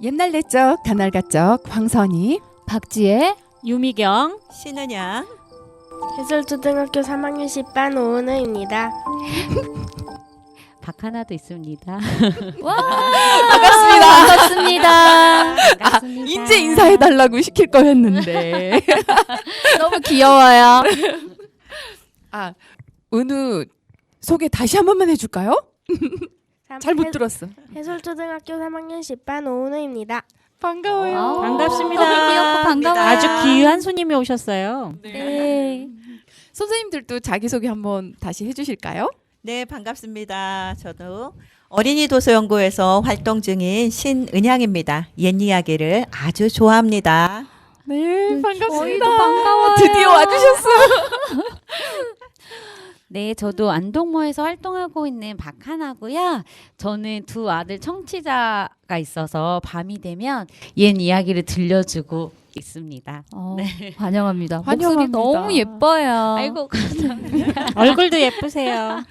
옛날 옛적 가날가적 황선희 박지혜, 유미경, 신은양, 해설초등학교 3학년 10반 오은우입니다. 박하나도 있습니다. 와 반갑습니다. 반갑습니다. 반갑습니다. 이제 인사해달라고 시킬 거였는데 너무 귀여워요. 아 은우 소개 다시 한 번만 해줄까요? 잘 못 들었어. 해설초등학교 3학년 10반 오은우입니다. 반가워요. 아우, 반갑습니다. 너무 귀엽고 반가워요. 아주 귀한 손님이 오셨어요. 네. 선생님들도 자기소개 한번 다시 해주실까요? 네, 반갑습니다. 저도 어린이 도서연구에서 활동 중인 신은양입니다. 옛 이야기를 아주 좋아합니다. 네, 반갑습니다. 저희도 반가워요. 드디어 와주셨어요. 네, 저도 안동모에서 활동하고 있는 박하나고요. 저는 두 아들 청취자가 있어서 밤이 되면 옛 이야기를 들려주고 있습니다. 환영합니다. 환영합니다. 목소리 너무 예뻐요. 아이고, 감사합니다. 얼굴도 예쁘세요.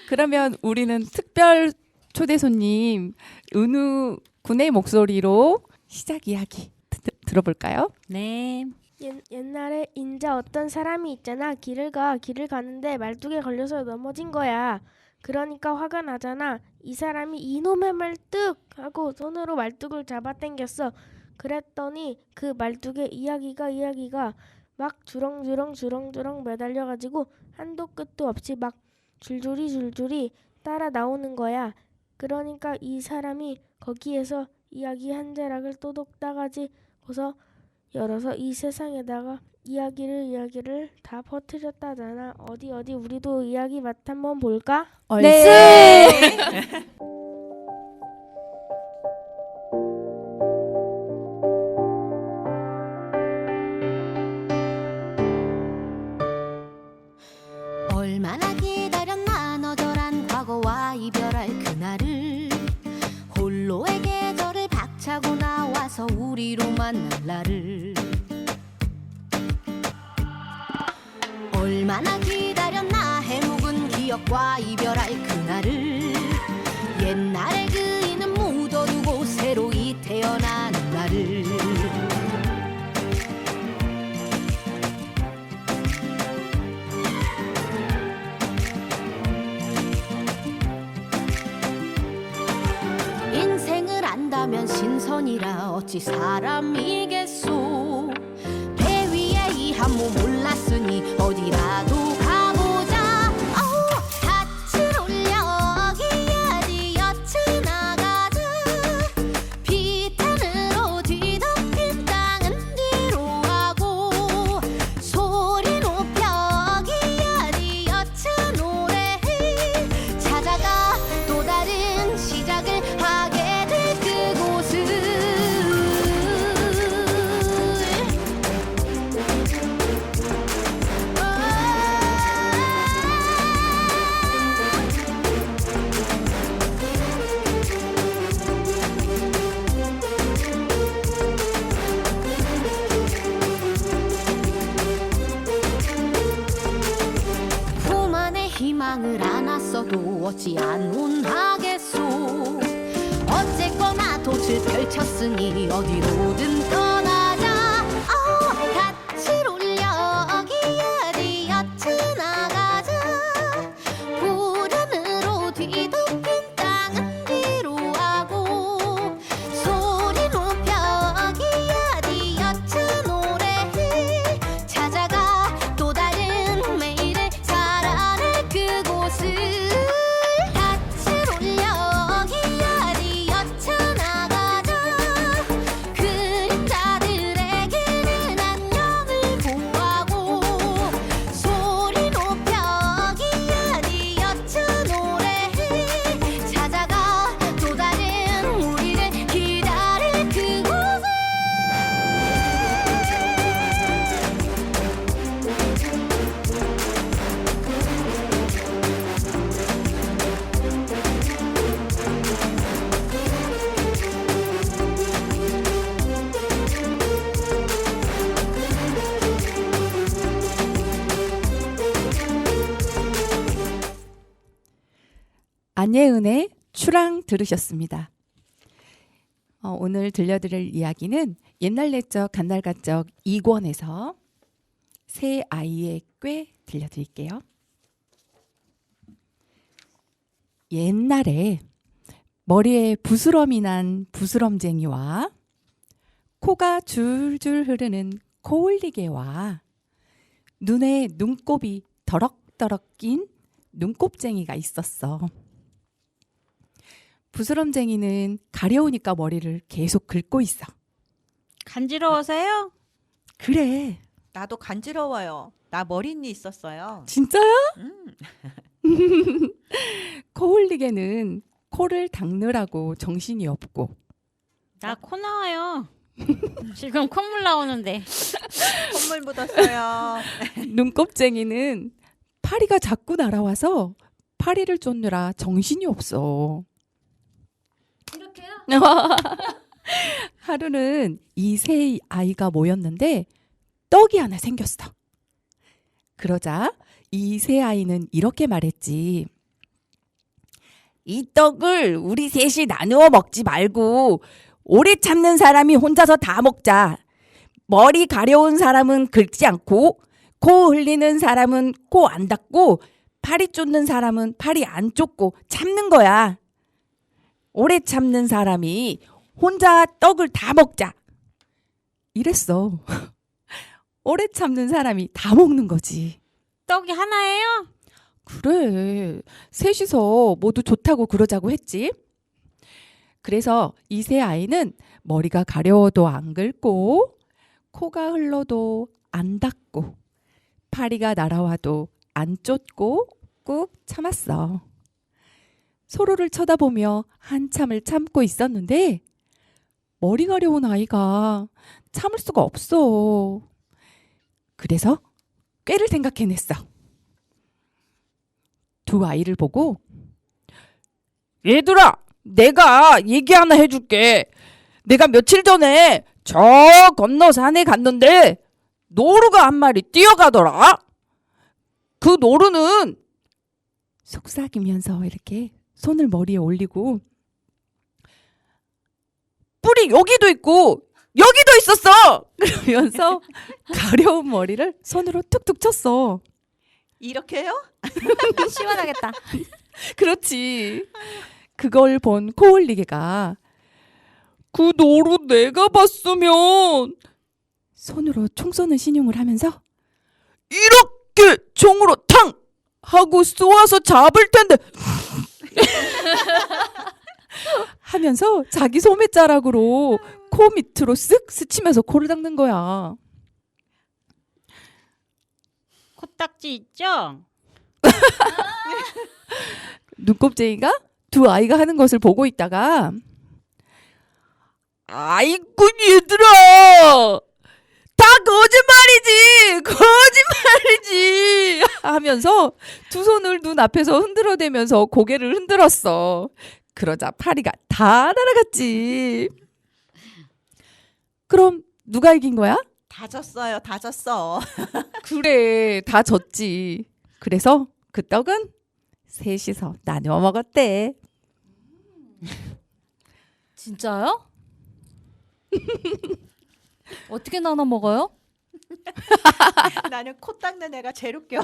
그러면 우리는 특별 초대 손님 은우 군의 목소리로 시작 이야기 들어볼까요? 네. 옛날에 인자 어떤 사람이 있잖아. 길을 가는데 말뚝에 걸려서 넘어진 거야. 그러니까 화가 나잖아. 이 사람이 이놈의 말뚝 하고 손으로 말뚝을 잡아당겼어. 그랬더니 그 말뚝에 이야기가 막 주렁주렁 매달려가지고 한도 끝도 없이 막 줄줄이 따라 나오는 거야. 그러니까 이 사람이 거기에서 이야기 한 자락을 또독 따가지고서 열어서 이 세상에다가 이야기를 다 퍼뜨렸다잖아. 어디 우리도 이야기 맛 한번 볼까? 네. 얼마나 기다렸나 너절한 과거와 이별할 그날을 홀로의 계절을 박차고 나와서 우리로 만날 날을 얼마나 기다렸나 해묵은 기억과 이별할 그날을 옛날의 그이는 묻어두고 새로이 태어나는 날을 인생을 안다면 신선이라 어찌 사람이겠소 배 위에 이 한몸 올랐으니 어디라도 가보자 닻을 올려 기야지 엿을 나가자 비탄으로 뒤덮인 땅은 뒤로 하고 소리 높여 기야지 엿은 노래를 찾아가 또 다른 시작을 하게 될 그곳을 품 안에 희망을 안았어도 어찌 안온하겠소 어쨌거나 돛을 펼쳤으니 어디로든 떠나자 닻을 올려 기야지 엿을 나가자 부단으로 뒤덮인 땅은 뒤로 하고 소리 높여 기야지 엿은 노래를 찾아가 또 다른 매일을 살아낼 그곳을 닻을 올려 기야지 엿을 나가자 그림자들에게는 안녕을 구하고 소리 높여 기야지 엿은 노래를 찾아가 또 다른 우리를 기다릴 그곳을 안예은의 추랑 들으셨습니다. 오늘 들려드릴 이야기는 옛날 옛적 간날가적 2권에서 새 아이의 꾀 들려드릴게요. 옛날에 머리에 부스럼이 난 부스럼쟁이와 코가 줄줄 흐르는 코올리개와 눈에 눈곱이 더럭더럭 낀 눈곱쟁이가 있었어. 부스럼쟁이는 가려우니까 머리를 계속 긁고 있어. 간지러워서요? 그래. 나도 간지러워요. 나 머리니 있었어요. 진짜야? 코올리개는 코를 닦느라고 정신이 없고 나 코 나와요. 지금 콧물 나오는데. 콧물 묻었어요. 눈곱쟁이는 파리가 자꾸 날아와서 파리를 쫓느라 정신이 없어. 이렇게요? 하루는 이 세 아이가 모였는데 떡이 하나 생겼어. 그러자 이 세 아이는 이렇게 말했지. 이 떡을 우리 셋이 나누어 먹지 말고 오래 참는 사람이 혼자서 다 먹자. 머리 가려운 사람은 긁지 않고 코 흘리는 사람은 코 안 닦고 파리 쫓는 사람은 파리 안 쫓고 참는 거야. 오래 참는 사람이 혼자 떡을 다 먹자. 이랬어. 오래 참는 사람이 다 먹는 거지. 떡이 하나예요? 그래. 셋이서 모두 좋다고 그러자고 했지. 그래서 이 세 아이는 머리가 가려워도 안 긁고 코가 흘러도 안 닦고 파리가 날아와도 안 쫓고 꾹 참았어. 서로를 쳐다보며 한참을 참고 있었는데 머리 가려운 아이가 참을 수가 없어. 그래서 꾀를 생각해냈어. 두 아이를 보고 얘들아, 내가 얘기 하나 해줄게. 내가 며칠 전에 저 건너 산에 갔는데 노루가 한 마리 뛰어가더라. 그 노루는 속삭이면서 이렇게 손을 머리에 올리고 뿔이 여기도 있고 여기도 있었어. 그러면서 가려운 머리를 손으로 툭툭 쳤어. 이렇게요? 시원하겠다. 그렇지. 그걸 본 코올리개가 그 노루 내가 봤으면 손으로 총 쏘는 신용을 하면서 이렇게 총으로 탕 하고 쏘아서 잡을 텐데 하면서 자기 소매자락으로 코 밑으로 쓱 스치면서 코를 닦는 거야. 코딱지 있죠? 눈곱쟁이가 두 아이가 하는 것을 보고 있다가 아이고 얘들아, 다 거짓말이지 하면서 두 손을 눈 앞에서 흔들어대면서 고개를 흔들었어. 그러자 파리가 다 날아갔지. 그럼 누가 이긴 거야? 다 졌어요. 다 졌어. 그래, 다 졌지. 그래서 그 떡은 셋이서 나누어 먹었대. 진짜요? 어떻게 나눠 먹어요? 나는 코 닦는 애가 제일 웃겨.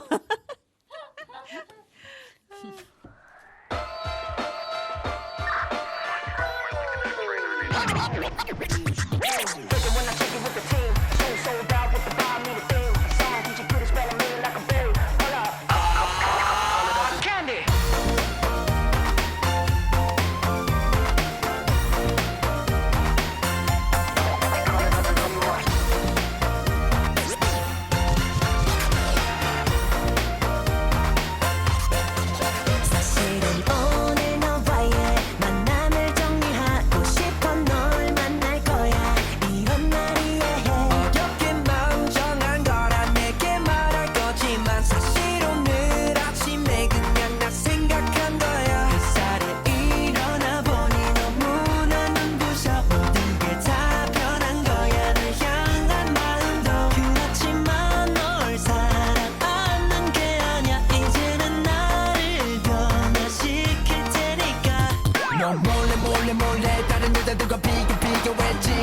사실은 오늘 너와의 만남을 정리하고 싶어. 널 만날 거야. 이런 날이 해. 어렵게 마음 정한 거라 내게 말할 거지만 사실 오늘 아침에 그냥 나 생각한 거야. 햇살에 일어나 보니 너무나 눈부셔. 모든 게 다 변한 거야. 널 향한 마음도 그렇지만 널 사랑하는 게 아니야. 이제는 나를 변화시킬 테니까. 너 몰래 다른 여자들과 비교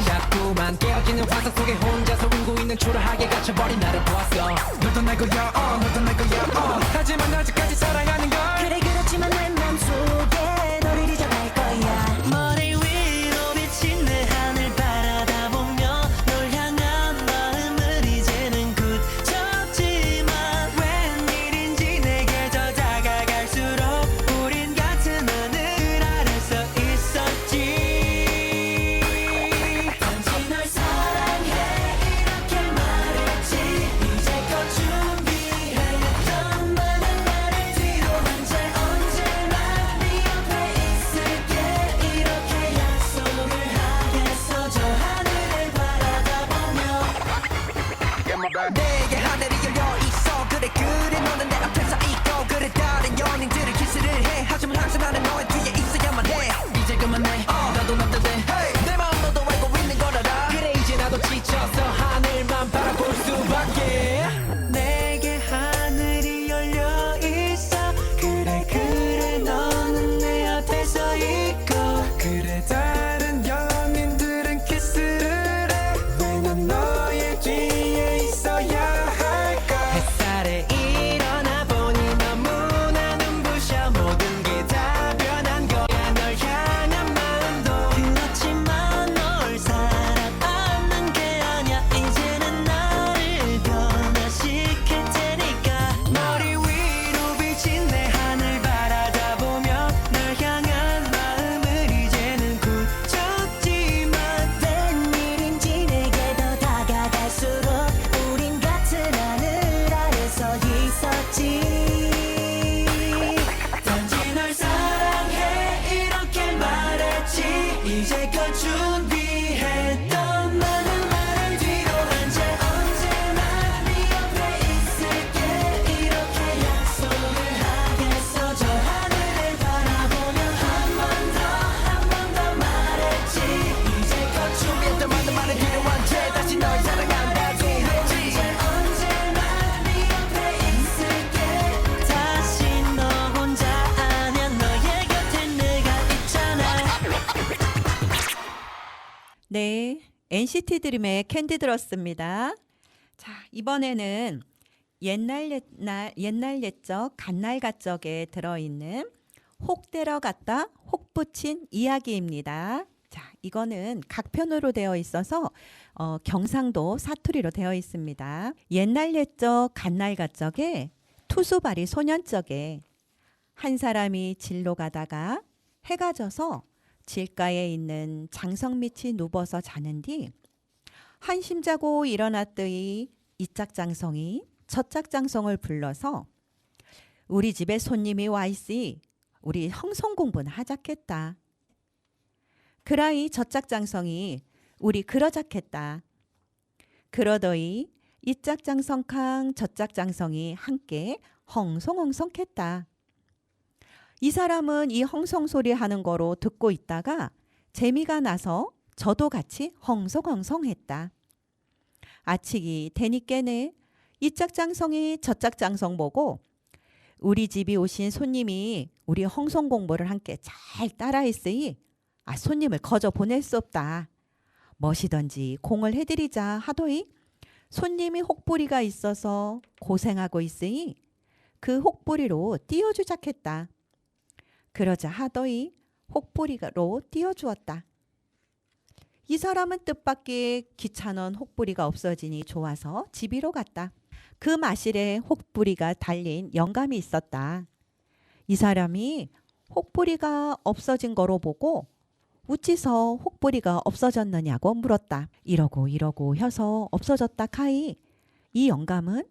자꾸만 깨어지는 화상 속에 혼자서 울고 있는 초라하게 갇혀버린 나를 보았어. 너도 날 거야 너도 날 거야 하지만 아직까지 사랑하는 걸. 그래 그렇지만 내 맘속에 너를 잊어갈 거야. 머리 위로 비친 내 하늘 바라다 보며 널 향한 마음을 이제는 굳혔지만 웬일인지 내게 더 다가갈수록 우린 같은 하늘 아래서 있었지. 단지 널 사랑해 이렇게 말했지. 이제껏 준비했던 많은 말을 뒤로 한 채 언제나 네 옆에 있을게 이렇게 약속을 하겠어. 저 하늘을 바라다 보며 내게 하늘이 열려 있어. 그래 그래 너는 내 앞에서 있고 그래 다른 연인들은 키스를 해. 하지만 항상 나는 너의 뒤에 있어야만 해. 이제 그만해 나도 남자돼. 내 마음 너도 알고 있는 걸 알아. 그래 이제 나도 지쳐서 하늘만 바라볼 수밖에. 내게 하늘이 열려 있어. 그래 그래 너는 내 앞에서 있고 그래 다른 연인들은 키스를 해. 왜 난 너의 뒤에 있어야 할까. 햇살에 일어나 보니 너무나 눈부셔. 모든 게 다 변한 거야. 널 향한 마음도. 그렇지만 널 사랑 않는 게 아니야. 이제는 나를 변화시킬 테니까. 머리 위로 비친 내 하늘 바라다 보며 널 향한 마음을 이제는 굳혔지만 웬일인지 내게 더 다가갈수록 우린 같은 하늘 아래서 있었지. 단지 널 사랑해 이렇게 말했지. 이제껏 준비했던 많은 말을 뒤로 한 채 언제나 네 옆에 있을게 이렇게 약속을 하겠어. 저 하늘을 바라보며 한 번 더 말했지. 이제껏 준비했던 많은 말을 뒤로 한 채 다시 널 사랑한다고 했지. 언제나 네 옆에 있을게. 다시 너 혼자 아냐. 너의 곁에 내가 있잖아. 네, NCT 드림의 캔디 들었습니다. 자, 이번에는 옛날 옛적 갓날 가적에 들어있는 혹 때려갔다 혹 붙인 이야기입니다. 자, 이거는 각편으로 되어 있어서 경상도 사투리로 되어 있습니다. 옛날 옛적 갓날 가적에 투수발이 소년적에 한 사람이 질로 가다가 해가 져서 길가에 있는 장성 밑이 누워서 자는 뒤 한심 자고 일어났더니 이짝 장성이 저짝 장성을 불러서 우리 집에 손님이 와 있으니 우리 형성 공부는 하자겠다. 그라이 저짝 장성이 우리 그러자겠다. 그러더니 이짝 장성캉 저짝 장성이 함께 헝성헝성했다. 이 사람은 이 헝성 소리 하는 거로 듣고 있다가 재미가 나서 저도 같이 헝성헝성했다. 아치기 되니께네 이짝 장성이 저짝 장성 보고 우리 집이 오신 손님이 우리 헝성 공부를 함께 잘 따라했으니 손님을 거저 보낼 수 없다. 멋이던지 공을 해드리자 하더니 손님이 혹부리가 있어서 고생하고 있으니 그 혹부리로 띄워주자겠다. 그러자 하더니 혹부리로 띄워주었다. 이 사람은 뜻밖의 귀찮은 혹부리가 없어지니 좋아서 집이로 갔다. 그 마실에 혹부리가 달린 영감이 있었다. 이 사람이 혹부리가 없어진 거로 보고 우찌서 혹부리가 없어졌느냐고 물었다. 이러고 해서 없어졌다 카이. 이 영감은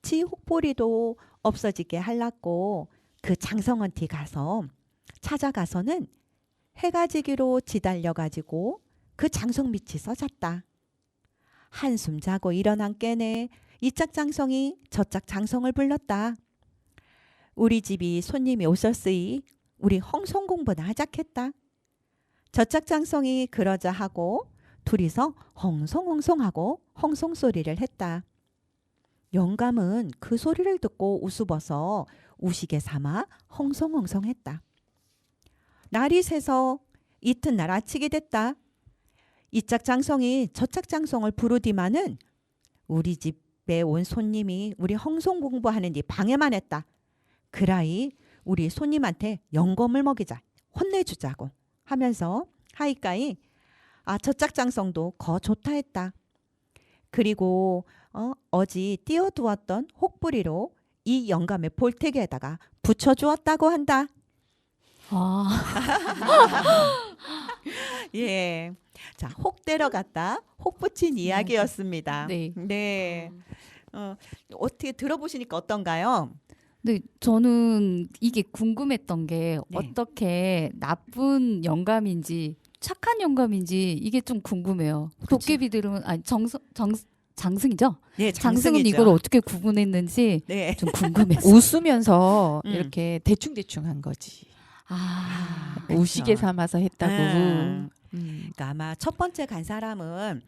지 혹부리도 없어지게 할라고 그 장성원티 가서 찾아가서는 해가 지기로 지달려가지고 그 장성 밑에서 잤다. 한숨 자고 일어난 깨네 이짝 장성이 저짝 장성을 불렀다. 우리 집이 손님이 오셨으니 우리 헝성 공부나 하자겠다. 저짝 장성이 그러자 하고 둘이서 헝성헝성하고 헝성 소리를 했다. 영감은 그 소리를 듣고 우스워서 우시개 삼아 헝성헝성했다. 날이 새서 이튿날 아치게 됐다. 이 짝장성이 저 짝장성을 부르디마는 우리 집에 온 손님이 우리 홍송 공부하는데 방해만 했다. 그라이 우리 손님한테 영검을 먹이자, 혼내주자고 하면서 하이까이 저 짝장성도 거 좋다 했다. 그리고 어지 띄워두었던 혹부리로 이 영감의 볼태기에다가 붙여주었다고 한다. 아, 예. 자, 혹 데려갔다, 혹 붙인 이야기였습니다. 네. 네. 어떻게 들어보시니까 어떤가요? 근데 저는 이게 궁금했던 게 네. 어떻게 나쁜 영감인지 착한 영감인지 이게 좀 궁금해요. 그쵸. 도깨비들은 아니 장승이죠? 네, 장승은 장승이죠. 이걸 어떻게 구분했는지 네. 좀 궁금했어요. 웃으면서 음. 이렇게 대충대충 한 거지. 그쵸. 우시개 삼아서 했다고. 음. 그러니까 아마 첫 번째 간 사람은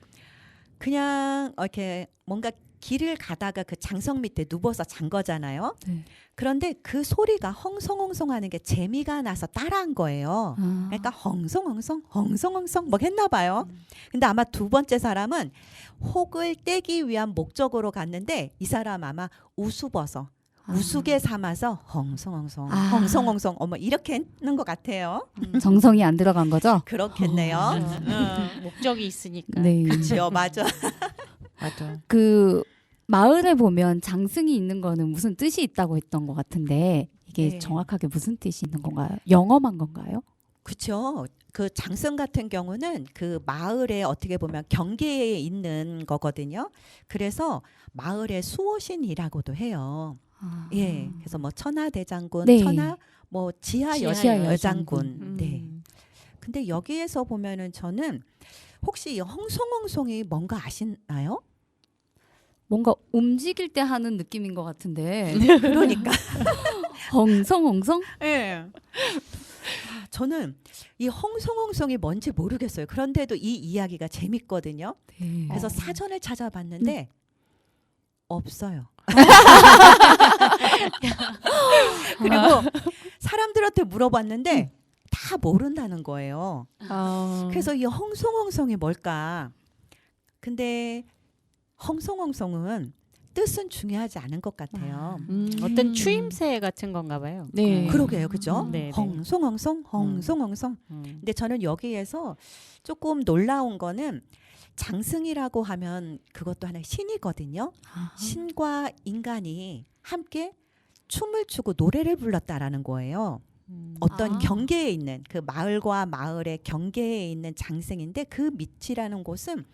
그냥 이렇게 뭔가 길을 가다가 그 장성 밑에 누워서 잔 거잖아요. 네. 그런데 그 소리가 헝성헝성하는 게 재미가 나서 따라한 거예요. 그러니까 헝성헝성 헝성헝성 뭐 했나 봐요. 근데 아마 두 번째 사람은 혹을 떼기 위한 목적으로 갔는데 이 사람 아마 우수버서 우스개 삼아서 헝성헝성 헝성헝성 이렇게 했는 것 같아요. 정성이 안 들어간 거죠? 그렇겠네요. 목적이 있으니까. 네. 그렇죠, 맞아. 맞아. 그 마을에 보면 장승이 있는 거는 무슨 뜻이 있다고 했던 것 같은데 이게 네. 정확하게 무슨 뜻이 있는 건가요? 영험한 건가요? 그렇죠. 그 장승 같은 경우는 그 마을에 어떻게 보면 경계에 있는 거거든요. 그래서 마을의 수호신이라고도 해요. 예, 그래서 뭐 천하대장군, 네. 천하 뭐 지하 지하 여장군. 여장군. 네. 근데 여기에서 보면은 저는 혹시 이 헝성헝성이 뭔가 아시나요? 뭔가 움직일 때 하는 느낌인 것 같은데 그러니까. 헝성헝성? 예. 저는 이 헝성헝성이 뭔지 모르겠어요. 그런데도 이 이야기가 재밌거든요. 네. 그래서 사전을 찾아봤는데 없어요. 그리고 사람들한테 물어봤는데 다 모른다는 거예요. 그래서 이 헝성헝성이 뭘까? 근데 헝성헝성은 뜻은 중요하지 않은 것 같아요. 어떤 추임새 같은 건가 봐요. 네. 그러게요, 그죠? 네, 네. 헝성헝성, 헝성헝성. 근데 저는 여기에서 조금 놀라운 거는 장승이라고 하면 그것도 하나의 신이거든요. 신과 인간이 함께 춤을 추고 노래를 불렀다라는 거예요. 어떤 경계에 있는 그 마을과 마을의 경계에 있는 장승인데 그 밑이라는 곳은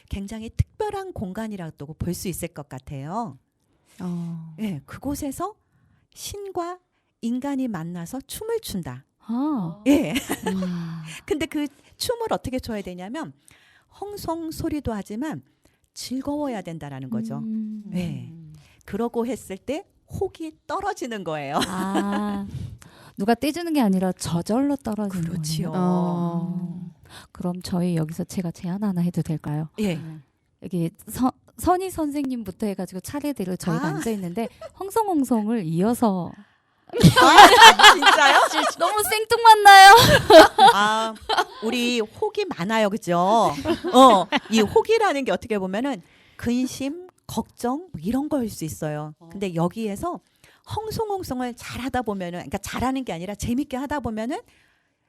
굉장히 특별한 공간이라고 볼 수 있을 것 같아요. 예, 그곳에서 신과 인간이 만나서 춤을 춘다. 아. 예. 근데 그 춤을 어떻게 춰야 되냐면 헝성 소리도 하지만 즐거워야 된다라는 거죠. 네. 그러고 했을 때 혹이 떨어지는 거예요. 아. 누가 떼주는 게 아니라 저절로 떨어지는 그렇지요. 거네요. 그럼 저희 여기서 제가 제안 하나 해도 될까요? 예. 여기 선희 선생님부터 해가지고 차례대로 저희가 아. 앉아 있는데 헝성헝성을 이어서 진짜요? 너무 생뚱맞나요? 아, 우리 혹이 많아요, 그죠? 이 혹이라는 게 어떻게 보면은 근심, 걱정 뭐 이런 거일 수 있어요. 근데 여기에서 헝성헝성을 잘하다 보면은, 그러니까 잘하는 게 아니라 재밌게 하다 보면은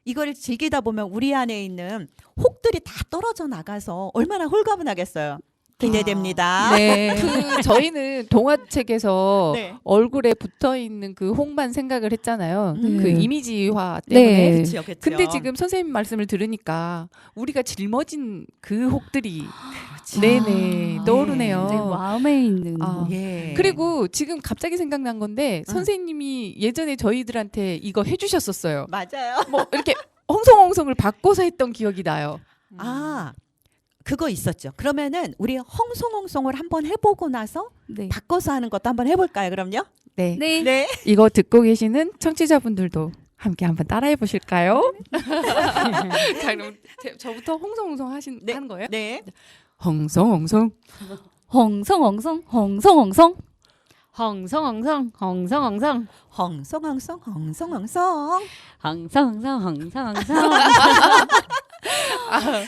이걸 즐기다 보면 우리 안에 있는 혹들이 다 떨어져 나가서 얼마나 홀가분하겠어요. 기대됩니다. 네. 그 저희는 동화책에서 네. 얼굴에 붙어 있는 그 홍만 생각을 했잖아요. 네. 그 이미지화 때문에. 네. 그렇죠, 그렇죠. 근데 지금 선생님 말씀을 들으니까 우리가 짊어진 그 혹들이 그렇죠. 네네 떠오르네요. 네, 마음에 있는 아. 예. 그리고 지금 갑자기 생각난 건데 선생님이 예전에 저희들한테 이거 해주셨었어요. 맞아요. 뭐 이렇게 헝성헝성을 바꿔서 했던 기억이 나요. 아, 그거 있었죠. 그러면은 우리 헝성헝성을 한번 해보고 나서 네. 바꿔서 하는 것도 한번 해볼까요? 그럼요. 네. 네. 네. 이거 듣고 계시는 청취자분들도 함께 한번 따라해 보실까요? 자, 그럼 저부터 홍성홍성 하는 거예요? 네. 홍성홍성. 헝성헝성 헝성헝성 헝성헝성 헝성헝성 헝성헝성 헝성헝성. 항상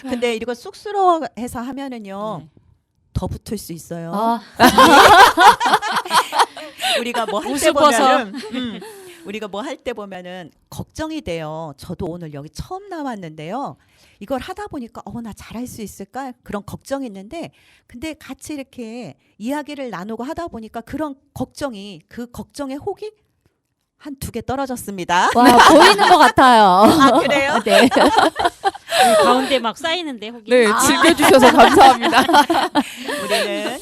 근데 이거 쑥스러워해서 하면은요 더 붙을 수 있어요. 우리가 뭐 할 때 우습어서. 보면은 우리가 뭐 할 때 보면은 걱정이 돼요. 저도 오늘 여기 처음 나왔는데요. 이걸 하다 보니까 나 잘할 수 있을까? 그런 걱정이 있는데 근데 같이 이렇게 이야기를 나누고 하다 보니까 그런 걱정이 그 걱정의 혹이 한 2개 떨어졌습니다. 와, 보이는 것 같아요. 아 그래요? 네. 가운데 막 쌓이는데 혹이. 네, 즐겨주셔서 감사합니다. 우리는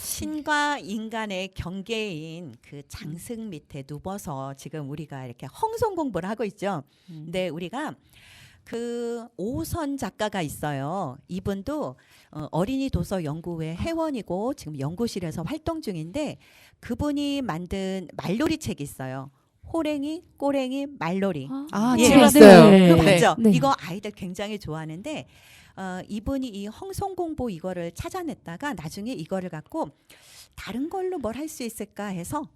신과 인간의 경계인 그 장승 밑에 누워서 지금 우리가 이렇게 홍성 공부를 하고 있죠. 근데 우리가 그 오선 작가가 있어요. 이분도 어린이 도서 연구회 회원이고 지금 연구실에서 활동 중인데 그분이 만든 말놀이 책이 있어요. 호랭이, 꼬랭이, 말놀이. 아, 예. 재밌어요. 네. 그거 네. 봤죠? 네. 이거 아이들 굉장히 좋아하는데 이분이 이 홍성공보 이거를 찾아냈다가 나중에 이거를 갖고 다른 걸로 뭘 할 수 있을까 해서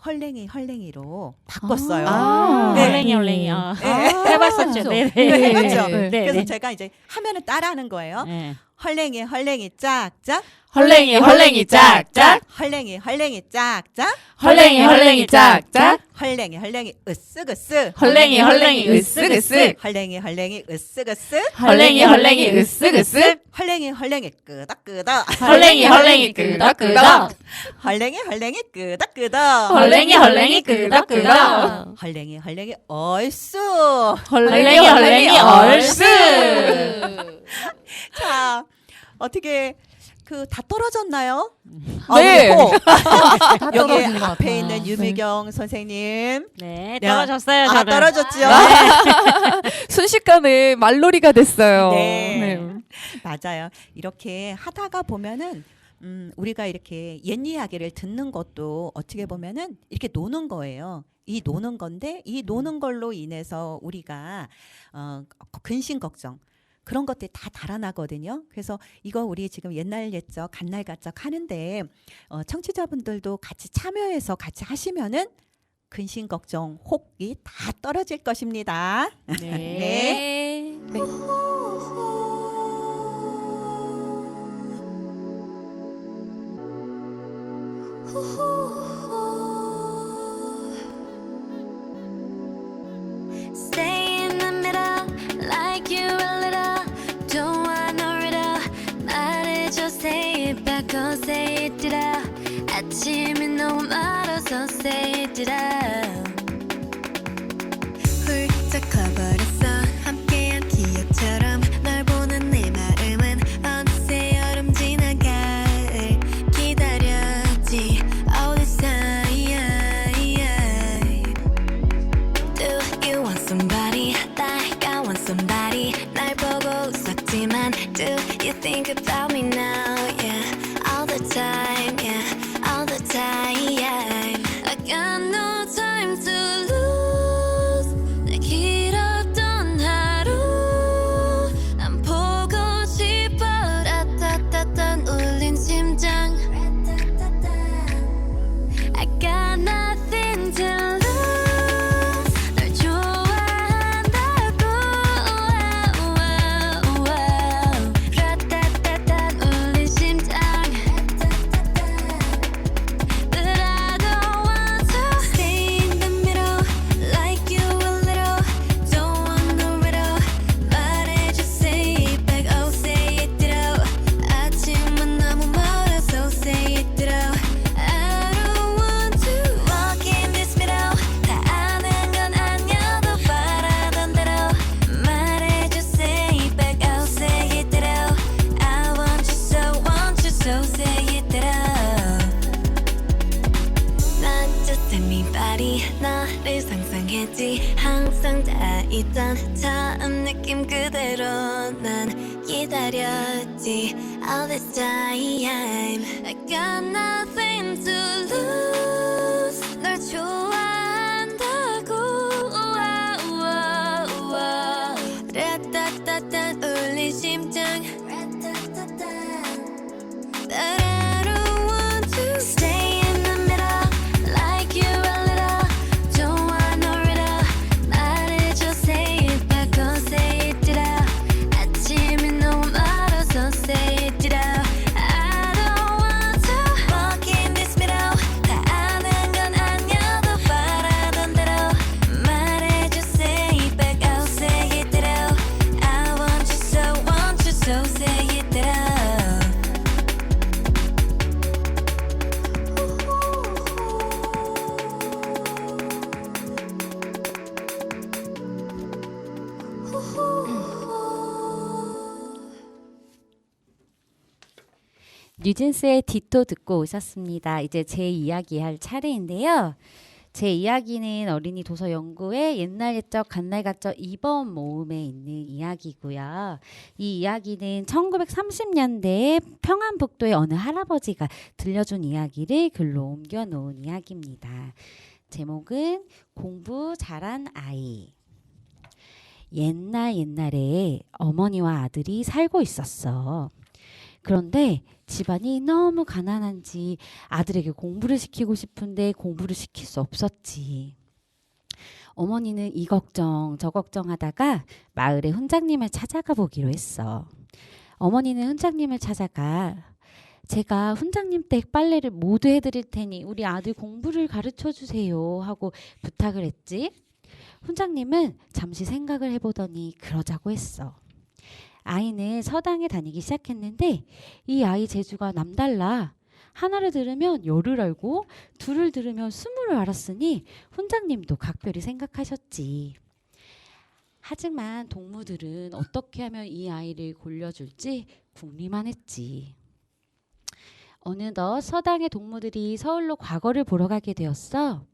헐랭이로 바꿨어요. 아. 네. 헐랭이 헐랭이. 네. 해봤었죠. 네. 네, 해봤죠? 네. 그래서 네. 제가 이제 하면은 따라하는 거예요. 네. 헐랭이 짝짝 헐랭이 헐랭이 짝짝 헐랭이 짝짝 헐랭이 짝짝 헐랭이 으쓱으쓱 헐랭이 으쓱으쓱 헐랭이 으쓱으쓱 헐랭이 으쓱으쓱 헐랭이 끄덕끄덕 헐랭이 끄덕끄덕 헐랭이 끄덕끄덕 헐랭이 끄덕끄덕 헐랭이 얼쑤. 헐랭이 얼쑤. 자, 어떻게 그 다 떨어졌나요? 네. 다 여기 떨어진 것 앞에 같아요. 있는 유미경 선생님. 네, 떨어졌어요. 아, 저는. 떨어졌죠? 순식간에 말놀이가 됐어요. 네. 맞아요. 이렇게 하다가 보면은 우리가 이렇게 옛 이야기를 듣는 것도 어떻게 보면은 이렇게 노는 거예요. 이 노는 건데 이 노는 걸로 인해서 우리가 근심 걱정 그런 것들이 다 달아나거든요. 그래서 이거 우리 지금 옛날 옛적 간날 가적 하는데 청취자분들도 같이 참여해서 같이 하시면은 근심 걱정 혹이 다 떨어질 것입니다. 네. Stay in the middle, like you a little. Don't want no riddle. 말해줘, say it back, oh, say it out. 아침이 너무 멀어서 say it out. 훌쩍 커버렸어, 함께한 기억처럼. 널 보는 내 마음은 어느새 여름 지난 가을 기다렸지. All this time. Do you want somebody like I want somebody? 날 보고 웃었지만 do you think about me now? Yeah, all the time, yeah, all the time. I got no time to lose. 내 길었던 하루 난 보고 싶어. 라따따따 울린 심장. I got nothing to lose. 널 좋아한다고. 라따따따 울린 심장. But I don't want to stay in the middle, like you a little. Don't want no riddle. 말해줘, say it back, oh, say it out. 아침은 너무 멀어서 say it out. I don't want to walk in this middle. 다 아는 건 아니어도 바라던 대로. 말해줘, say it back, oh, say it out. I want you so, say it out. 난 just anybody. 너를 상상했지. 항상 다 있던 처음 느낌 그대로 난 기다렸지. All this time I got nothing to lose. 널 좋아한다고. 라따따따 울린 심장. But I don't want to stay in the middle, like you a little. Don't want no riddle. 말해줘, say it back, oh, say it out. 뉴진스의 디토 듣고 오셨습니다. 이제 제 이야기할 차례인데요. 제 이야기는 어린이 도서 연구의 옛날 옛적 갓날 가적 2번 모음에 있는 이야기고요. 이 이야기는 1930년대에 평안북도의 어느 할아버지가 들려준 이야기를 글로 옮겨 놓은 이야기입니다. 제목은 공부 잘한 아이. 옛날에 어머니와 아들이 살고 있었어. 그런데 집안이 너무 가난한지 아들에게 공부를 시키고 싶은데 공부를 시킬 수 없었지. 어머니는 이 걱정 저 걱정하다가 마을의 훈장님을 찾아가 보기로 했어. 어머니는 훈장님을 찾아가 제가 훈장님 댁 빨래를 모두 해드릴 테니 우리 아들 공부를 가르쳐 주세요 하고 부탁을 했지. 훈장님은 잠시 생각을 해보더니 그러자고 했어. 아이는 서당에 다니기 시작했는데 이 아이 재주가 남달라. 하나를 들으면 열을 알고 둘을 들으면 스물을 알았으니 훈장님도 각별히 생각하셨지. 하지만 동무들은 어떻게 하면 이 아이를 골려줄지 궁리만 했지. 어느덧 서당의 동무들이 서울로 과거를 보러 가게 되었어.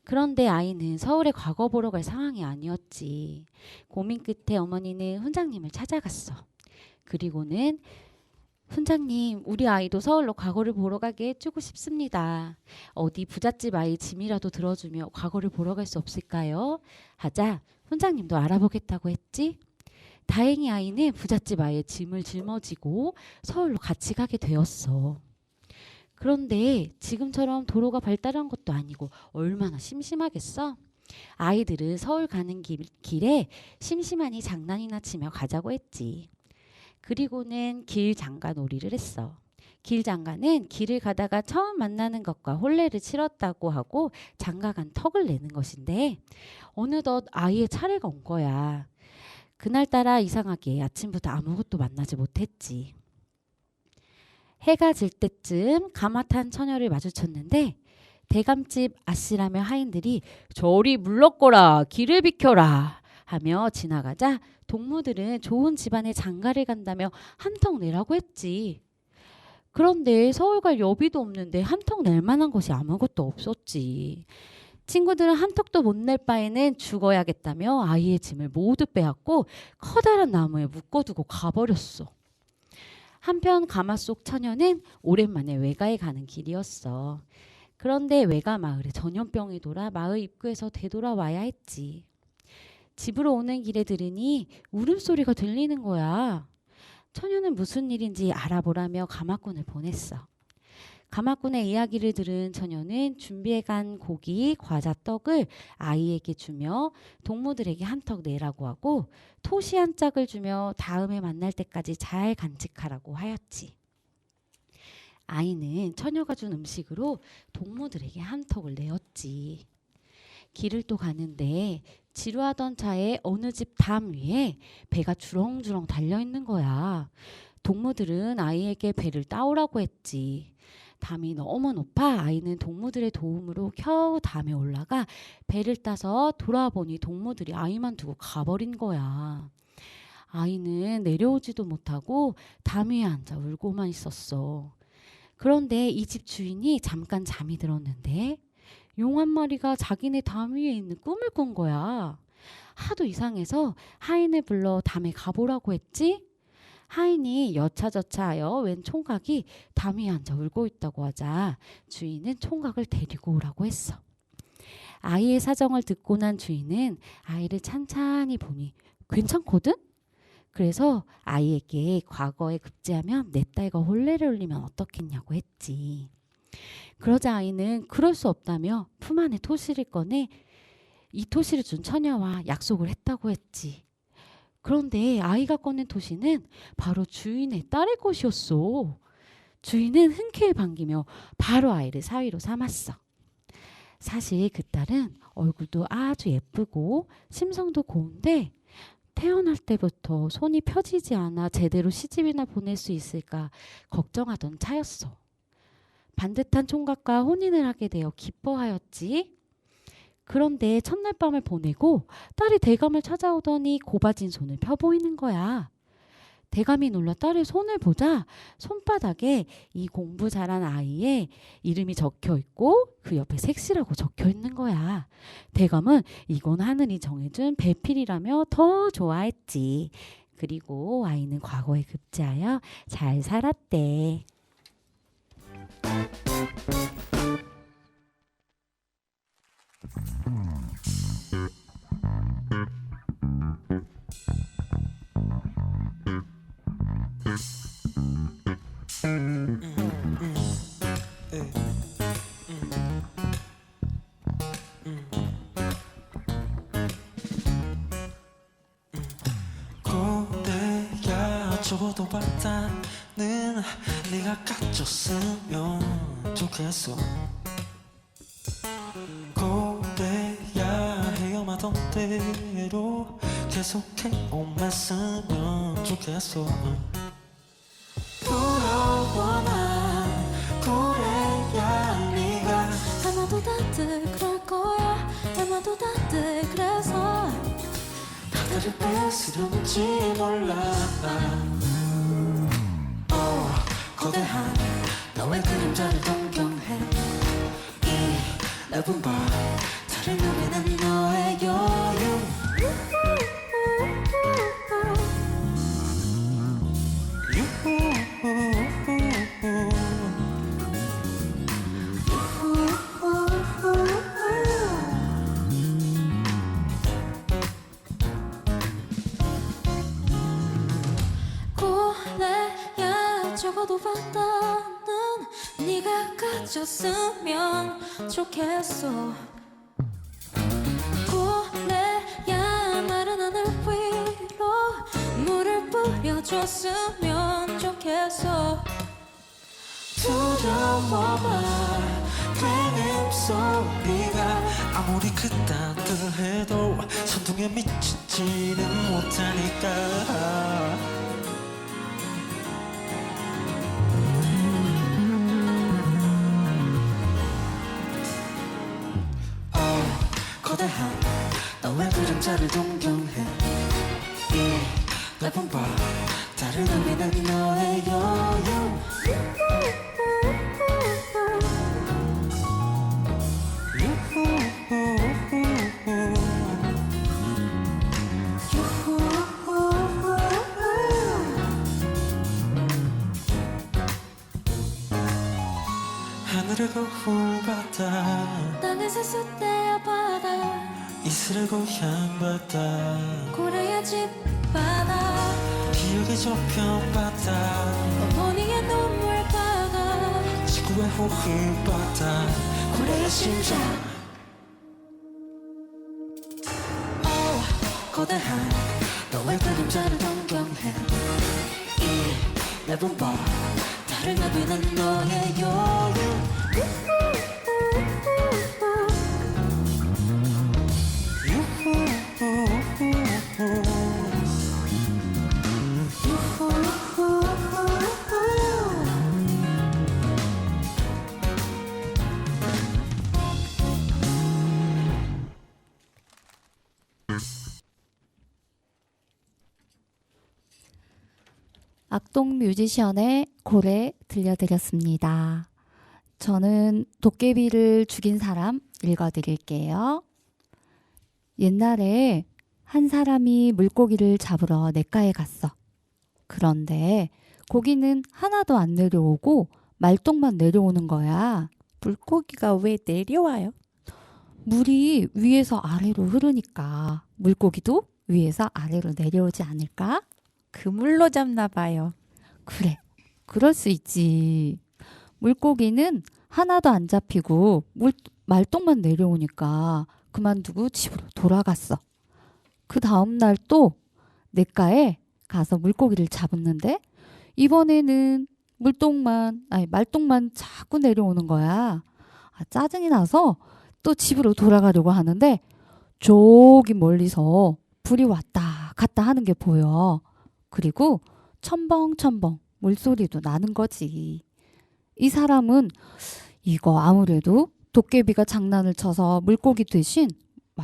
그런데 아이는 서울에 과거 보러 갈 상황이 아니었지. 고민 끝에 어머니는 훈장님을 찾아갔어. 그리고는 훈장님, 우리 아이도 서울로 과거를 보러 가게 해주고 싶습니다. 어디 부잣집 아이 짐이라도 들어주며 과거를 보러 갈 수 없을까요? 하자 훈장님도 알아보겠다고 했지. 다행히 아이는 부잣집 아이의 짐을 짊어지고 서울로 같이 가게 되었어. 그런데 지금처럼 도로가 발달한 것도 아니고 얼마나 심심하겠어? 아이들은 서울 가는 길에 심심하니 장난이나 치며 가자고 했지. 그리고는 길 장가 놀이를 했어. 길 장가는 길을 가다가 처음 만나는 것과 혼례를 치렀다고 하고 장가 간 턱을 내는 것인데 어느덧 아이의 차례가 온 거야. 그날따라 이상하게 아침부터 아무것도 만나지 못했지. 해가 질 때쯤 가마탄 처녀를 마주쳤는데 대감집 아씨라며 하인들이 저리 물러거라 길을 비켜라 하며 지나가자 동무들은 좋은 집안에 장가를 간다며 한턱 내라고 했지. 그런데 서울 갈 여비도 없는데 한턱 낼 만한 것이 아무것도 없었지. 친구들은 한턱도 못 낼 바에는 죽어야겠다며 아이의 짐을 모두 빼앗고 커다란 나무에 묶어두고 가버렸어. 한편 가마 속 처녀는 오랜만에 외가에 가는 길이었어. 그런데 외가 마을에 전염병이 돌아 마을 입구에서 되돌아와야 했지. 집으로 오는 길에 들으니 울음소리가 들리는 거야. 처녀는 무슨 일인지 알아보라며 가마꾼을 보냈어. 가마꾼의 이야기를 들은 처녀는 준비해간 고기, 과자, 떡을 아이에게 주며 동무들에게 한턱 내라고 하고 토시 한 짝을 주며 다음에 만날 때까지 잘 간직하라고 하였지. 아이는 처녀가 준 음식으로 동무들에게 한턱을 내었지. 길을 또 가는데 지루하던 차에 어느 집 담 위에 배가 주렁주렁 달려있는 거야. 동무들은 아이에게 배를 따오라고 했지. 담이 너무 높아 아이는 동무들의 도움으로 겨우 담에 올라가 배를 따서 돌아보니 동무들이 아이만 두고 가버린 거야. 아이는 내려오지도 못하고 담 위에 앉아 울고만 있었어. 그런데 이 집 주인이 잠깐 잠이 들었는데 용 한 마리가 자기네 담 위에 있는 꿈을 꾼 거야. 하도 이상해서 하인을 불러 담에 가보라고 했지. 하인이 여차저차하여 웬 총각이 담 위에 앉아 울고 있다고 하자 주인은 총각을 데리고 오라고 했어. 아이의 사정을 듣고 난 주인은 아이를 찬찬히 보니 괜찮거든? 그래서 아이에게 과거에 급제하면 내 딸과 혼례를 올리면 어떻겠냐고 했지. 그러자 아이는 그럴 수 없다며 품 안에 토시를 꺼내 이 토시를 준 처녀와 약속을 했다고 했지. 그런데 아이가 꺼낸 토시는 바로 주인의 딸의 것이었어. 주인은 흔쾌히 반기며 바로 아이를 사위로 삼았어. 사실 그 딸은 얼굴도 아주 예쁘고 심성도 고운데 태어날 때부터 손이 펴지지 않아 제대로 시집이나 보낼 수 있을까 걱정하던 차였어. 반듯한 총각과 혼인을 하게 되어 기뻐하였지. 그런데 첫날 밤을 보내고 딸이 대감을 찾아오더니 고바진 손을 펴 보이는 거야. 대감이 놀라 딸의 손을 보자 손바닥에 이 공부 잘한 아이의 이름이 적혀 있고 그 옆에 색시라고 적혀 있는 거야. 대감은 이건 하늘이 정해준 배필이라며 더 좋아했지. 그리고 아이는 과거에 급제하여 잘 살았대. 고래야 저도 바다는 네가 갇혔으면 좋겠어. 고래야 헤엄하던 대로 계속해 오면쓰면 좋겠어. 부러워 난 고래야 네가 아마도 다들 그럴 거야 아마도 다들 그래서 바다를 뺏으려는지 몰라. 거대한 너의 그림자를 동경해. 이 넓은 바다를 누비는 너의 여유. 고래야 적어도 바다는 네가 가졌으면 좋겠어. 고래야 마른 하늘 위로 물을 뿌려줬으면 좋겠어. 두려워만 되는 소리가 아무리 그딴들 해도 선동에 미치지는 못하니까. 거대한 너의 그림자를 동경해. 이 넓은 바다를 누비는 너의 여유. 하늘을 거울 바다 땅에서 숫대어 바다 이슬을 고향 바다 고래의 집 바다 기억의 저편 바다 어머니의 눈물 바다 지구의 호흡 바다 고래의 심장. 거대한 너의 그림자를 동경해. 이 넓은 바다를 누비는 너의 여유. 악동 뮤지션의 고래 들려드렸습니다. 저는 도깨비를 죽인 사람 읽어드릴게요. 옛날에 한 사람이 물고기를 잡으러 냇가에 갔어. 그런데 고기는 하나도 안 내려오고 말똥만 내려오는 거야. 물고기가 왜 내려와요? 물이 위에서 아래로 흐르니까 물고기도 위에서 아래로 내려오지 않을까? 그물로 잡나 봐요. 그래, 그럴 수 있지. 물고기는 하나도 안 잡히고 말똥만 내려오니까 그만두고 집으로 돌아갔어. 그 다음날 또 냇가에 가서 물고기를 잡았는데 이번에는 말똥만 자꾸 내려오는 거야. 짜증이 나서 또 집으로 돌아가려고 하는데 저기 멀리서 불이 왔다 갔다 하는 게 보여. 그리고 첨벙첨벙 물소리도 나는 거지. 이 사람은 이거 아무래도 도깨비가 장난을 쳐서 물고기 대신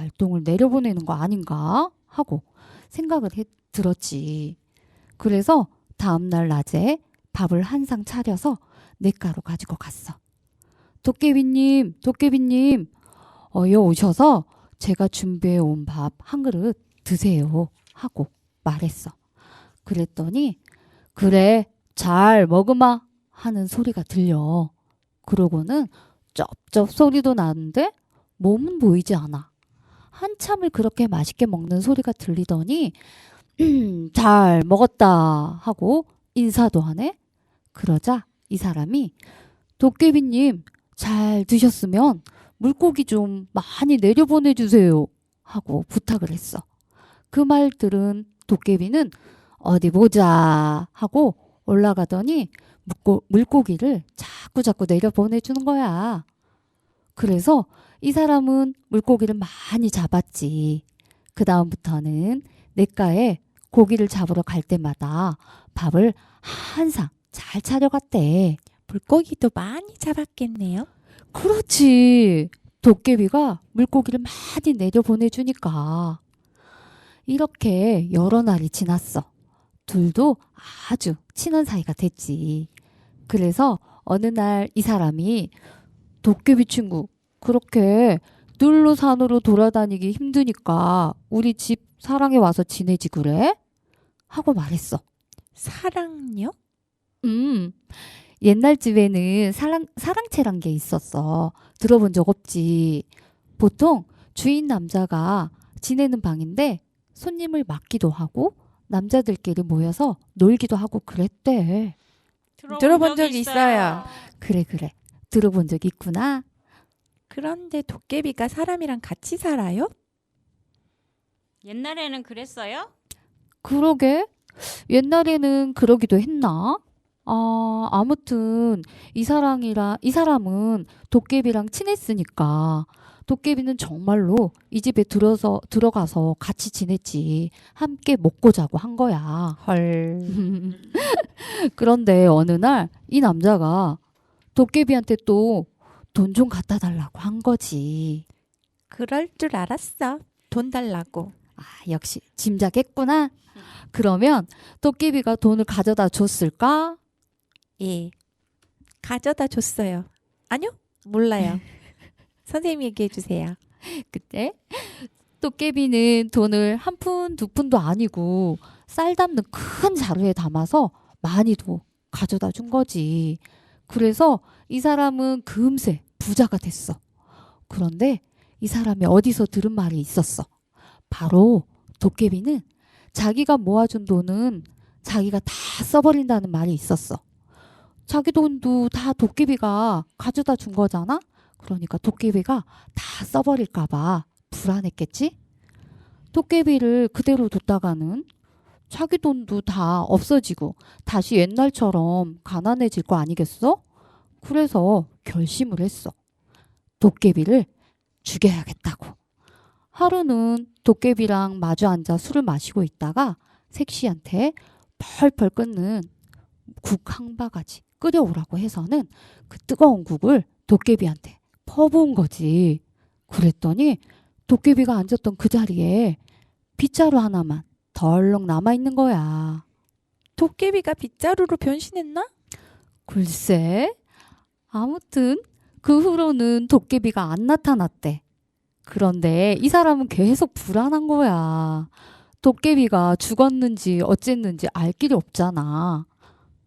말똥을 내려보내는 거 아닌가 하고 생각을 들었지. 그래서 다음날 낮에 밥을 한 상 차려서 냇가로 가지고 갔어. 도깨비님, 도깨비님, 어여 오셔서 제가 준비해 온 밥 한 그릇 드세요 하고 말했어. 그랬더니 그래 잘 먹으마 하는 소리가 들려. 그러고는 쩝쩝 소리도 나는데 몸은 보이지 않아. 한참을 그렇게 맛있게 먹는 소리가 들리더니 잘 먹었다 하고 인사도 하네. 그러자 이 사람이 도깨비님 잘 드셨으면 물고기 좀 많이 내려보내주세요 하고 부탁을 했어. 그 말 들은 도깨비는 어디 보자 하고 올라가더니 물고기를 자꾸 내려보내주는 거야. 그래서 이 사람은 물고기를 많이 잡았지. 그 다음부터는 냇가에 고기를 잡으러 갈 때마다 밥을 항상 잘 차려갔대. 물고기도 많이 잡았겠네요. 그렇지. 도깨비가 물고기를 많이 내려보내주니까. 이렇게 여러 날이 지났어. 둘도 아주 친한 사이가 됐지. 그래서 어느 날 이 사람이 도깨비 친구, 그렇게 들로 산으로 돌아다니기 힘드니까 우리 집 사랑에 와서 지내지 그래? 하고 말했어. 사랑요? 옛날 집에는 사랑채란 게 있었어. 들어본 적 없지. 보통 주인 남자가 지내는 방인데 손님을 맡기도 하고 남자들끼리 모여서 놀기도 하고 그랬대. 들어본 적이 있어요. 그래. 들어본 적 있구나. 그런데 도깨비가 사람이랑 같이 살아요? 옛날에는 그랬어요? 그러게. 옛날에는 그러기도 했나? 아무튼 이 사람은 도깨비랑 친했으니까 도깨비는 정말로 이 집에 들어가서 같이 지냈지. 함께 먹고 자고 한 거야. 헐. 그런데 어느 날 이 남자가 도깨비한테 또 돈 좀 갖다 달라고 한 거지. 그럴 줄 알았어. 돈 달라고. 역시 짐작했구나. 그러면 도깨비가 돈을 가져다 줬을까? 예. 가져다 줬어요. 아니요? 몰라요. 선생님이 얘기해 주세요. 그때 도깨비는 돈을 한 푼, 두 푼도 아니고 쌀 담는 큰 자루에 담아서 많이도 가져다 준 거지. 그래서 이 사람은 금세 부자가 됐어. 그런데 이 사람이 어디서 들은 말이 있었어. 바로 도깨비는 자기가 모아준 돈은 자기가 다 써버린다는 말이 있었어. 자기 돈도 다 도깨비가 가져다 준 거잖아. 그러니까 도깨비가 다 써버릴까 봐 불안했겠지? 도깨비를 그대로 뒀다가는 자기 돈도 다 없어지고 다시 옛날처럼 가난해질 거 아니겠어? 그래서 결심을 했어. 도깨비를 죽여야겠다고. 하루는 도깨비랑 마주 앉아 술을 마시고 있다가 색시한테 펄펄 끓는 국 한 바가지 끓여오라고 해서는 그 뜨거운 국을 도깨비한테 퍼부은 거지. 그랬더니 도깨비가 앉았던 그 자리에 빗자루 하나만 덜렁 남아있는 거야. 도깨비가 빗자루로 변신했나? 글쎄. 아무튼 그 후로는 도깨비가 안 나타났대. 그런데 이 사람은 계속 불안한 거야. 도깨비가 죽었는지 어쨌는지 알 길이 없잖아.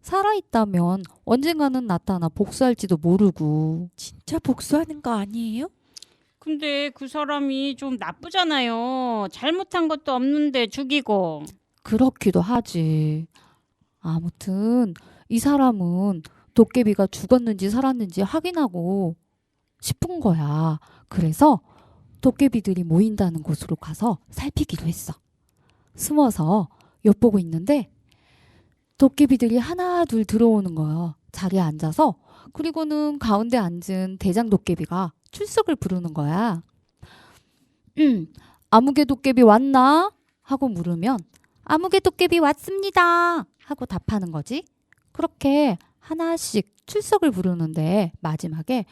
살아있다면 언젠가는 나타나 복수할지도 모르고. 진짜 복수하는 거 아니에요? 근데 그 사람이 좀 나쁘잖아요. 잘못한 것도 없는데 죽이고. 그렇기도 하지. 아무튼 이 사람은 도깨비가 죽었는지 살았는지 확인하고 싶은 거야. 그래서 도깨비들이 모인다는 곳으로 가서 살피기로 했어. 숨어서 엿보고 있는데 도깨비들이 하나 둘 들어오는 거야. 자리에 앉아서. 그리고는 가운데 앉은 대장 도깨비가 출석을 부르는 거야. 아무개 도깨비 왔나? 하고 물으면 아무개 도깨비 왔습니다. 하고 답하는 거지. 그렇게 하나씩 출석을 부르는데 마지막에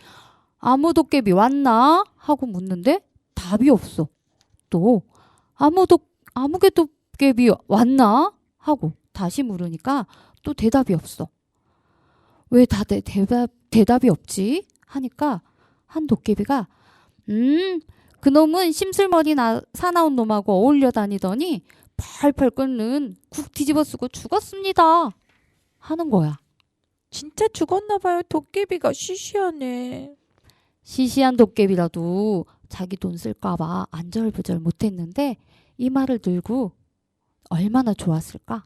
아무 도깨비 왔나? 하고 묻는데 답이 없어. 또 아무개 도깨비 왔나 하고 다시 물으니까 또 대답이 없어. 왜 다들 대답이 없지? 하니까 한 도깨비가 그놈은 심술머리 사나운 놈하고 어울려 다니더니 팔팔 끓는 국 뒤집어 쓰고 죽었습니다. 하는 거야. 진짜 죽었나 봐요. 도깨비가 시시하네. 시시한 도깨비라도 자기 돈 쓸까봐 안절부절 못했는데 이 말을 들고 얼마나 좋았을까?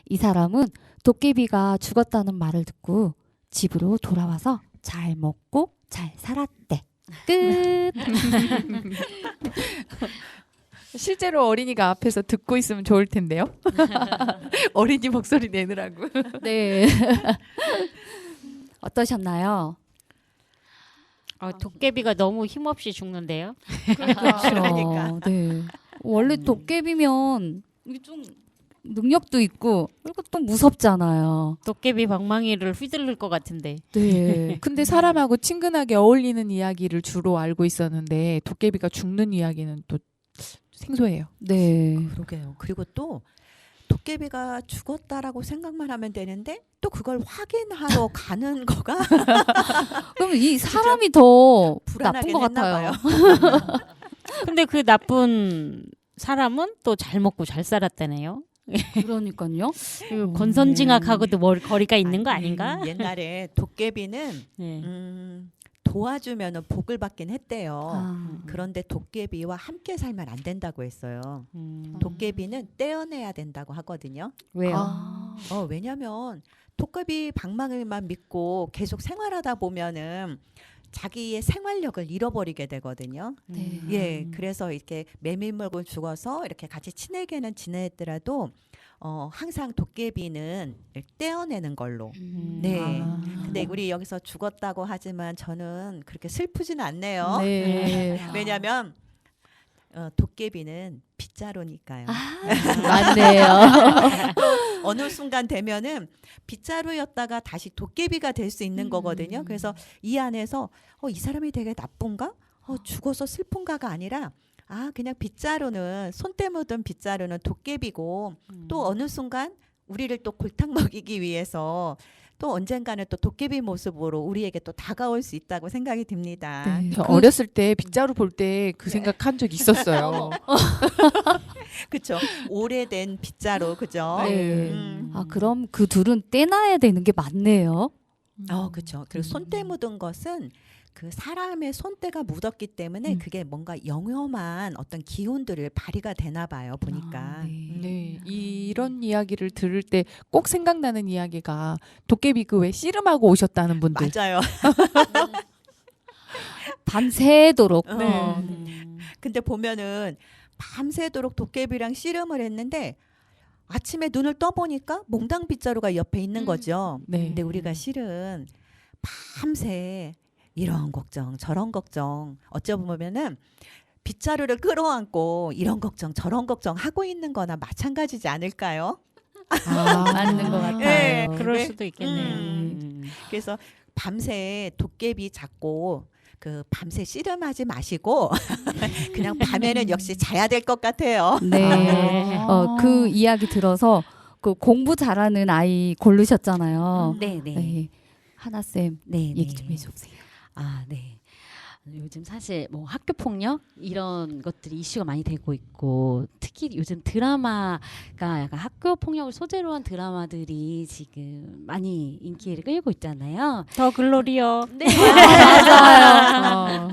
이 사람은 도깨비가 죽었다는 말을 듣고 집으로 돌아와서 잘 먹고 잘 살았대. 끝. 실제로 어린이가 앞에서 듣고 있으면 좋을 텐데요. 어린이 목소리 내느라고. 네. 어떠셨나요? 도깨비가 너무 힘없이 죽는데요. 그러니까. 네. 원래 도깨비면 이게 좀 능력도 있고 그리고 또 무섭잖아요. 도깨비 방망이를 휘둘릴 것 같은데. 네. 근데 사람하고 친근하게 어울리는 이야기를 주로 알고 있었는데 도깨비가 죽는 이야기는 또 생소해요. 네. 그러게요. 그리고 또 도깨비가 죽었다라고 생각만 하면 되는데 또 그걸 확인하러 가는 거가 그럼 이 사람이 더 나쁜 불안하긴 것 했나 같아요. 봐요. 근데 그 나쁜 사람은 또 잘 먹고 잘 살았다네요. 그러니까요. 권선징악하고도 거리가 있는 거 아닌가? 옛날에 도깨비는 네. 도와주면 복을 받긴 했대요. 아. 그런데 도깨비와 함께 살면 안 된다고 했어요. 음. 도깨비는 떼어내야 된다고 하거든요. 왜요? 아. 왜냐면 도깨비 방망이만 믿고 계속 생활하다 보면은 자기의 생활력을 잃어버리게 되거든요. 네. 예, 그래서 이렇게 메밀물고 죽어서 이렇게 같이 친하게는 지냈더라도 항상 도깨비는 떼어내는 걸로. 네. 아. 근데 우리 여기서 죽었다고 하지만 저는 그렇게 슬프지는 않네요. 네. 왜냐하면 도깨비는 빗자루니까요. 맞네요. 어느 순간 되면은 빗자루였다가 다시 도깨비가 될 수 있는 거거든요. 그래서 이 안에서 이 사람이 되게 나쁜가? 죽어서 슬픈가가 아니라 그냥 빗자루는 손때 묻은 빗자루는 도깨비고 또 어느 순간 우리를 또 골탕 먹이기 위해서 또 언젠가는 또 도깨비 모습으로 우리에게 또 다가올 수 있다고 생각이 듭니다. 네. 저 어렸을 때 빗자루 볼 때 그 생각한 적 있었어요. 그렇죠. 오래된 빗자루, 그죠? 네. 음. 그럼 그 둘은 떼놔야 되는 게 맞네요. 그렇죠. 그리고 손때 묻은 것은 그 사람의 손때가 묻었기 때문에 그게 뭔가 영험한 어떤 기운들을 발휘가 되나 봐요. 보니까. 네, 이런 이야기를 들을 때 꼭 생각나는 이야기가 도깨비 그 왜 씨름하고 오셨다는 분들. 맞아요. 밤새도록. 네. 근데 보면은 밤새도록 도깨비랑 씨름을 했는데 아침에 눈을 떠보니까 몽당 빗자루가 옆에 있는 거죠. 네. 근데 우리가 실은 밤새 이런 걱정 저런 걱정 어쩌보면은 빗자루를 끌어안고 이런 걱정 저런 걱정 하고 있는 거나 마찬가지지 않을까요? 맞는 것 같아요. 네, 그럴 왜? 수도 있겠네요. 그래서 밤새 도깨비 잡고 그 밤새 씨름하지 마시고 그냥 밤에는 역시 자야 될 것 같아요. 네. 그 이야기 들어서 그 공부 잘하는 아이 고르셨잖아요. 네. 네. 하나쌤 네. 얘기 좀 해주세요. 네. 요즘 사실 뭐 학교 폭력 이런 것들이 이슈가 많이 되고 있고 특히 요즘 드라마가 약간 학교 폭력을 소재로 한 드라마들이 지금 많이 인기를 끌고 있잖아요. 더 글로리요. 네. 맞아요.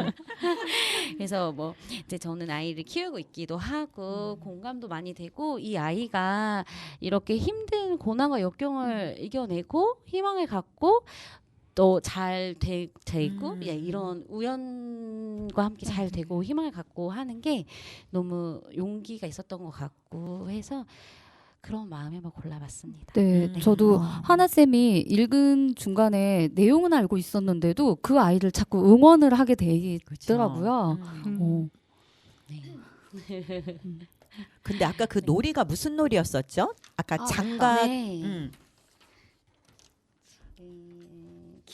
그래서 뭐 이제 저는 아이를 키우고 있기도 하고 공감도 많이 되고 이 아이가 이렇게 힘든 고난과 역경을 이겨내고 희망을 갖고 또 잘 되고 이런 우연과 함께 잘 되고 희망을 갖고 하는 게 너무 용기가 있었던 것 같고 해서 그런 마음에 막 골라봤습니다. 네, 저도 하나쌤이 읽은 중간에 내용은 알고 있었는데도 그 아이를 자꾸 응원을 하게 되더라고요. 네. 근데 아까 그 놀이가 무슨 놀이였었죠? 아까 장갑. 네.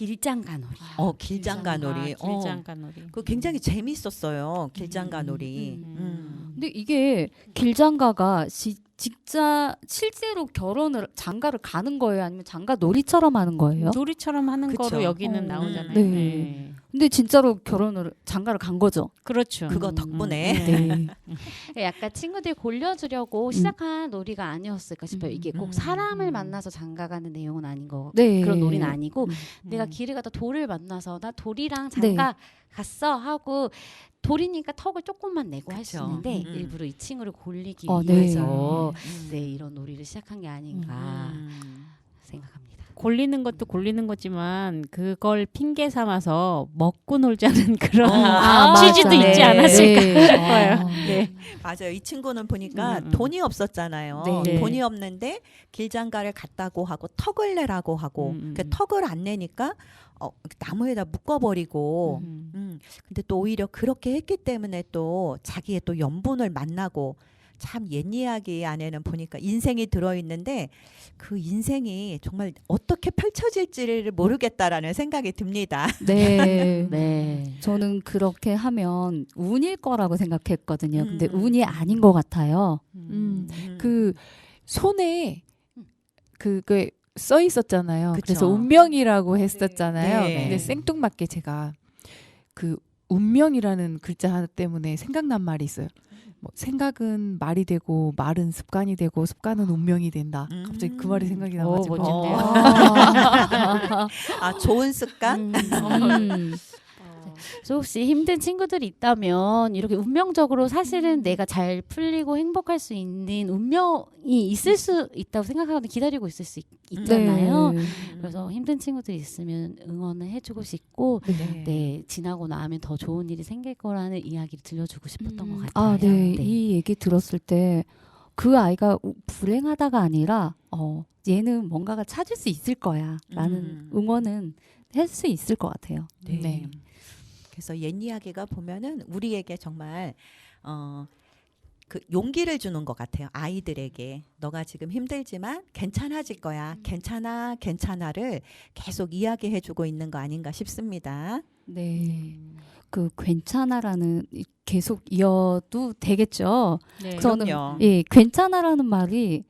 길장가놀이요. 길장가놀이. 길장가놀이. 그 굉장히 재밌었어요. 길장가놀이. 근데 이게 길장가가 진짜 실제로 장가를 가는 거예요? 아니면 장가 놀이처럼 하는 거예요? 놀이처럼 하는 그쵸. 거로 여기는 나오잖아요. 네. 네. 근데 진짜로 장가를 간 거죠? 그렇죠. 그거 덕분에. 네. 약간 친구들 골려주려고 시작한 놀이가 아니었을까 싶어요. 이게 꼭 사람을 만나서 장가가는 내용은 아닌 거. 네. 그런 놀이는 아니고 음. 내가 길을 가다 돌을 만나서 나 돌이랑 장가 갔어 하고 돌이니까 턱을 조금만 내고 할 수 그쵸. 있는데 음. 일부러 이 친구를 골리기 네. 위해서 네, 이런 놀이를 시작한 게 아닌가 생각합니다. 골리는 것도 골리는 거지만 그걸 핑계 삼아서 먹고 놀자는 그런 맞아. 취지도 있지 네. 않았을까 네. 싶어요. 네. 맞아요. 이 친구는 보니까 음. 돈이 없었잖아요. 네. 돈이 없는데 길장가를 갔다고 하고 턱을 내라고 하고 그 턱을 안 내니까 나무에다 묶어버리고 근데 또 오히려 그렇게 했기 때문에 또 자기의 또 연분을 만나고 참 옛 이야기 안에는 보니까 인생이 들어있는데 그 인생이 정말 어떻게 펼쳐질지를 모르겠다라는 생각이 듭니다. 네. 네. 저는 그렇게 하면 운일 거라고 생각했거든요. 근데 음. 운이 아닌 것 같아요. 그 손에 그게 써 있었잖아요. 그쵸. 그래서 운명이라고 했었잖아요. 네. 근데 생뚱맞게 제가 그 운명이라는 글자 하나 때문에 생각난 말이 있어요. 뭐 생각은 말이 되고 말은 습관이 되고 습관은 운명이 된다. 갑자기 그 말이 생각이 나가지고. 멋진데요. 아 좋은 습관? 그래서 혹시 힘든 친구들이 있다면 이렇게 운명적으로 사실은 내가 잘 풀리고 행복할 수 있는 운명이 있을 수 있다고 생각하거나 기다리고 있을 수 있잖아요. 네. 그래서 힘든 친구들이 있으면 응원을 해주고 싶고 네, 지나고 나면 더 좋은 일이 생길 거라는 이야기를 들려주고 싶었던 것 같아요. 아, 네. 이 얘기 들었을 때 그 아이가 불행하다가 아니라 얘는 뭔가가 찾을 수 있을 거야 라는 응원은 할 수 있을 것 같아요. 네. 그래서 옛 이야기가 보면은 우리에게 정말 그 용기를 주는 것 같아요. 아이들에게 너가 지금 힘들지만 괜찮아질 거야. 괜찮아, 괜찮아를 계속 이야기해주고 있는 거 아닌가 싶습니다. 네. 그 괜찮아라는 계속 이어도 되겠죠. 네. 저는 그럼요. 괜찮아라는 말이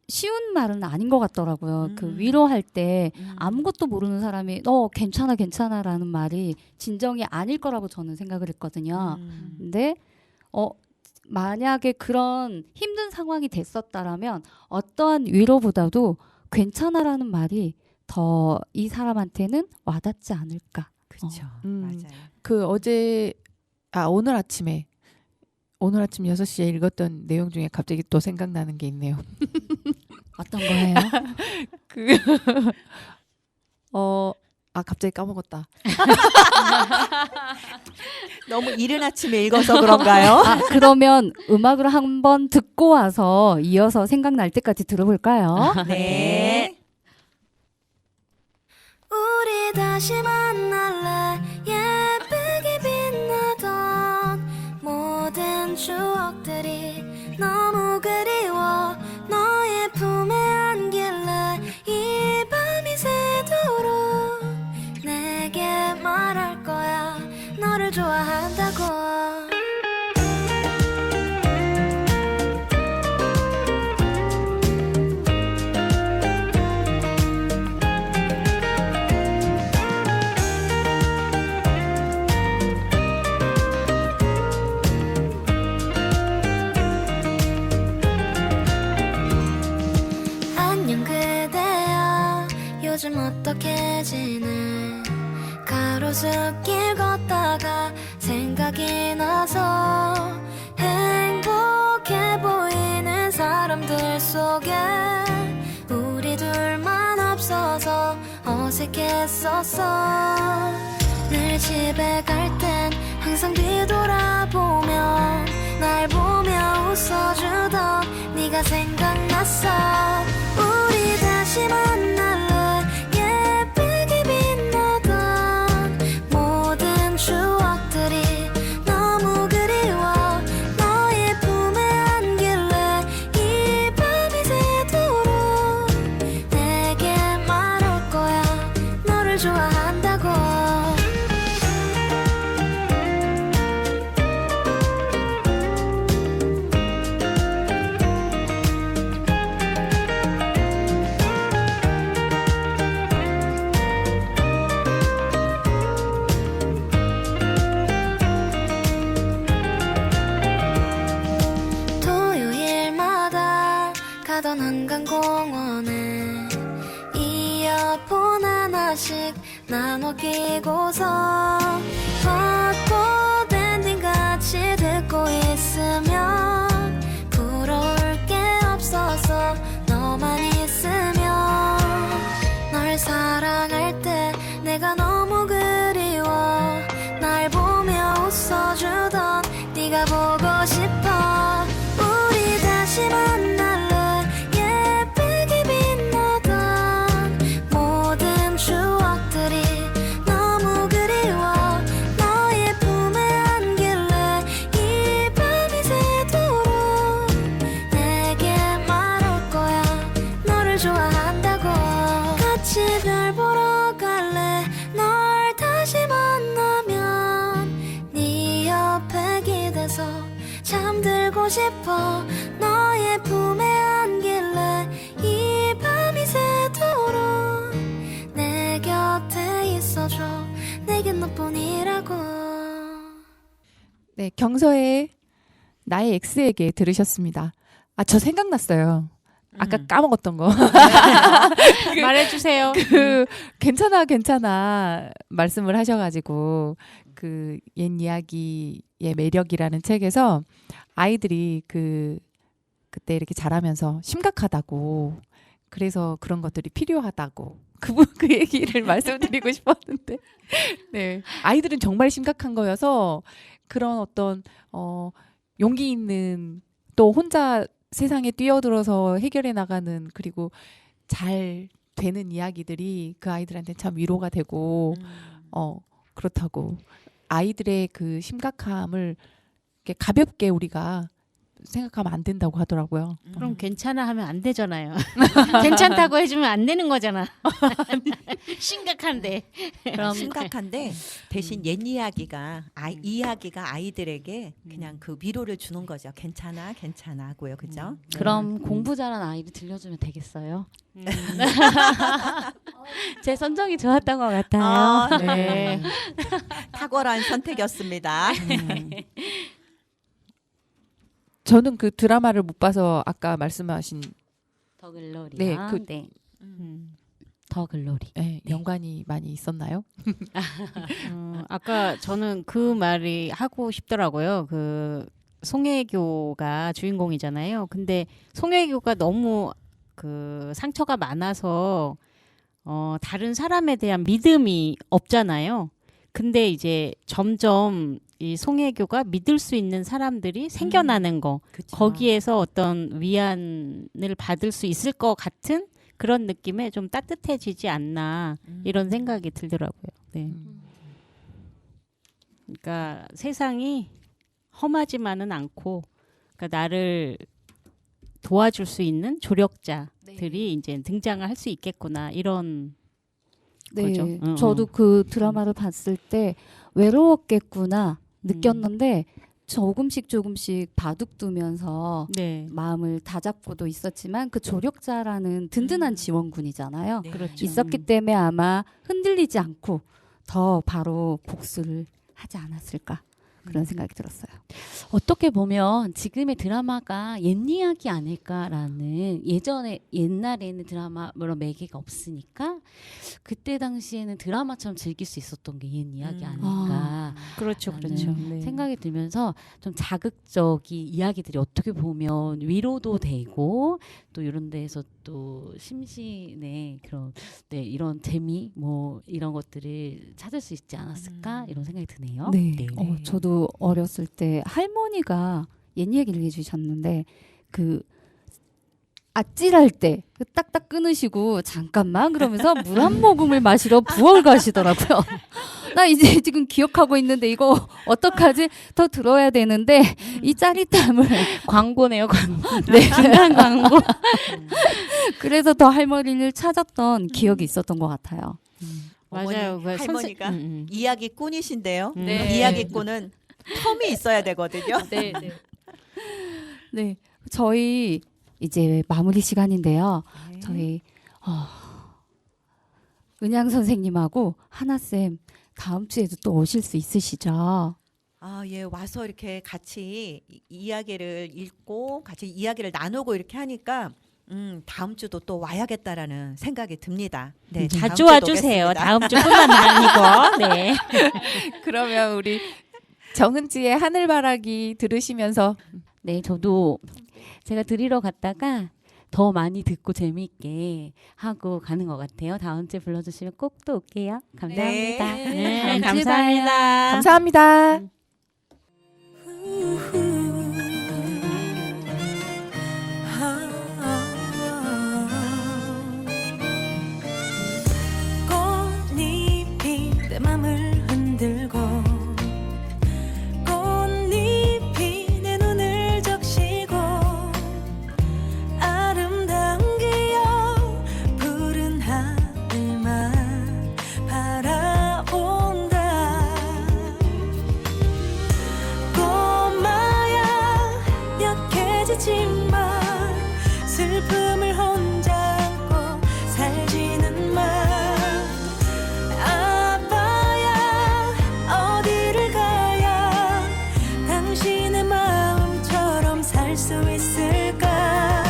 쉬운 말은 아닌 것 같더라고요. 그 위로할 때 아무것도 모르는 사람이 괜찮아 괜찮아라는 말이 진정이 아닐 거라고 저는 생각을 했거든요. 근데 만약에 그런 힘든 상황이 됐었다라면 어떠한 위로보다도 괜찮아라는 말이 더 이 사람한테는 와닿지 않을까. 그렇죠. 맞아요. 맞아요. 그 오늘 아침 6시에 읽었던 내용 중에 갑자기 또 생각나는 게 있네요. 어떤 거예요? 갑자기 까먹었다. 너무 이른 아침에 읽어서 그런가요? 그러면 음악을 한번 듣고 와서 이어서 생각날 때까지 들어볼까요? 네. 우리 다시 만날래 예쁘게 빛나던 모든 추억들이 너무 그리워 너의 품에 안길래 이 밤이 새도록 내게 말할 거야 너를 좋아한다고 안녕 그대여 요즘 어떻게 지내 가로수길 걷다가 생각이 나서 행복해 보이는 사람들 속에 우리 둘만 없어서 어색했었어 늘 집에 갈 땐 항상 뒤돌아보며 날 보며 웃어주던 네가 생각났어 우리 다시 만날래 예쁘게 빛나던 모든 추억들이 너무 그리워 너의 품에 안길래 이 밤이 새도록 내게 말할 거야 너를 좋아한다 한강공원에 이어폰 하나씩 나눠 끼고서 벚꽃 엔딩 같이 듣고 있으면 부러울 게 없어서 너만 있으면 널 사랑할 때 내가 너무 그리워 날 보며 웃어주던 네가 보고 싶어 우리 다시 만날래 예쁘게 빛나던 모든 추억들이 너무 그리워 너의 품에 안길래 이 밤이 새도록 내게 말할 거야 너를 좋아한다고 같이 별 보러 갈래 널 다시 만나면 네 옆에 기대서 잠들고 싶어 너의 품에 안길래 이 밤이 새도록 내 곁에 있어줘 내겐 너뿐이라고 네, 경서의 나의 X에게 들으셨습니다. 아, 저 생각났어요. 아까 까먹었던 거. 말해주세요. 괜찮아 말씀을 하셔가지고 그 옛 이야기의 매력이라는 책에서 아이들이 그때 이렇게 자라면서 심각하다고 그래서 그런 것들이 필요하다고 그 얘기를 말씀드리고 싶었는데 네 아이들은 정말 심각한 거여서 그런 어떤 용기 있는 또 혼자 세상에 뛰어들어서 해결해 나가는 그리고 잘 되는 이야기들이 그 아이들한테 참 위로가 되고 그렇다고 아이들의 그 심각함을 이렇게 가볍게 우리가 생각하면 안 된다고 하더라고요. 그럼 괜찮아 하면 안 되잖아요. 괜찮다고 해주면 안 되는 거잖아. 심각한데. 그럼 심각한데 대신 옛 이야기가 이야기가 아이들에게 그냥 그 위로를 주는 거죠. 괜찮아 하고요. 그죠? 그럼 공부 잘한 아이를 들려주면 되겠어요? 제 선정이 좋았던 것 같아요. 네. 탁월한 선택이었습니다. 저는 그 드라마를 못 봐서 아까 말씀하신 더 글로리. 네, 더 글로리. 네, 연관이 많이 있었나요? 아까 저는 그 말이 하고 싶더라고요. 그 송혜교가 주인공이잖아요. 근데 송혜교가 너무 그 상처가 많아서 다른 사람에 대한 믿음이 없잖아요. 근데 이제 점점 이 송혜교가 믿을 수 있는 사람들이 생겨나는 거 그쵸. 거기에서 어떤 위안을 받을 수 있을 것 같은 그런 느낌에 좀 따뜻해지지 않나 이런 생각이 들더라고요. 네. 그러니까 세상이 험하지만은 않고 그러니까 나를 도와줄 수 있는 조력자들이 이제 등장을 할 수 있겠구나 이런 네, 거죠. 저도 그 드라마를 봤을 때 외로웠겠구나 느꼈는데 조금씩 바둑두면서 네. 마음을 다잡고도 있었지만 그 조력자라는 든든한 지원군이잖아요. 네. 그렇죠. 있었기 때문에 아마 흔들리지 않고 더 바로 복수를 하지 않았을까 그런 생각이 들었어요. 어떻게 보면 지금의 드라마가 옛 이야기 아닐까라는 옛날에는 드라마로 매개가 없으니까 그때 당시에는 드라마처럼 즐길 수 있었던 게 옛 이야기 아닐까 그렇죠. 라는 그렇죠. 네. 생각이 들면서 좀 자극적인 이야기들이 어떻게 보면 위로도 되고 또 이런 데에서 또 심신의 그런 이런 재미 뭐 이런 것들을 찾을 수 있지 않았을까 이런 생각이 드네요. 네. 네. 저도 어렸을 때 할머니가 옛 얘기를 해주셨는데 그 아찔할 때 딱딱 끊으시고 잠깐만 그러면서 물 한 모금을 마시러 부엌 가시더라고요. 나 이제 지금 기억하고 있는데 이거 어떡하지? 더 들어야 되는데 이 짜릿함을 광고네요, 광고. 네. 광고. 그래서 더 할머니를 찾았던 기억이 있었던 것 같아요. 맞아요. 그 할머니가 선생- 이야기꾼이신데요. 네. 이야기꾼은 텀이 있어야 되거든요. 네. 네, 저희 이제 마무리 시간인데요. 네. 저희 은양 선생님하고 하나 쌤 다음 주에도 또 오실 수 있으시죠? 예, 와서 이렇게 같이 이야기를 읽고 같이 이야기를 나누고 이렇게 하니까 다음 주도 또 와야겠다라는 생각이 듭니다. 네, 다음 자주 주도 와주세요. 오겠습니다. 다음 주뿐만 아니고. 네. 그러면 우리 정은지의 하늘바라기 들으시면서 네, 저도 제가 들으러 갔다가 더 많이 듣고 재미있게 하고 가는 것 같아요. 다음 주에 불러주시면 꼭 또 올게요. 감사합니다. 네, 다음 주에 감사합니다. 감사합니다. 꽃잎이 내 맘을 흔들고 꽃잎이 내 눈을 적시고 아름다운 기억 푸른 하늘만 바라본다. 꼬마야 약해지지만 슬픔을 혼자 안고 살지는 마. 아빠야 어디를 가야 당신의 마음처럼 살 수 있을까.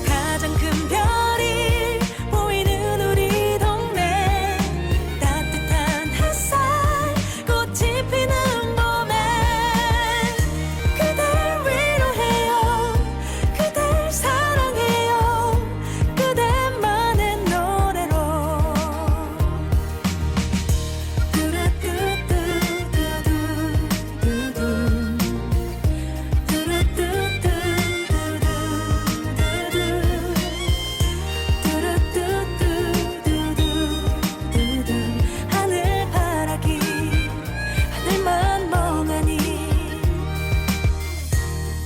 가장 큰 별이 보이는 우리 동네 따뜻한 햇살 꽃이 피는 봄에 그댈 위로해요 그댈 사랑해요 그대만의 노래로. 하늘바라기 하늘만 멍하니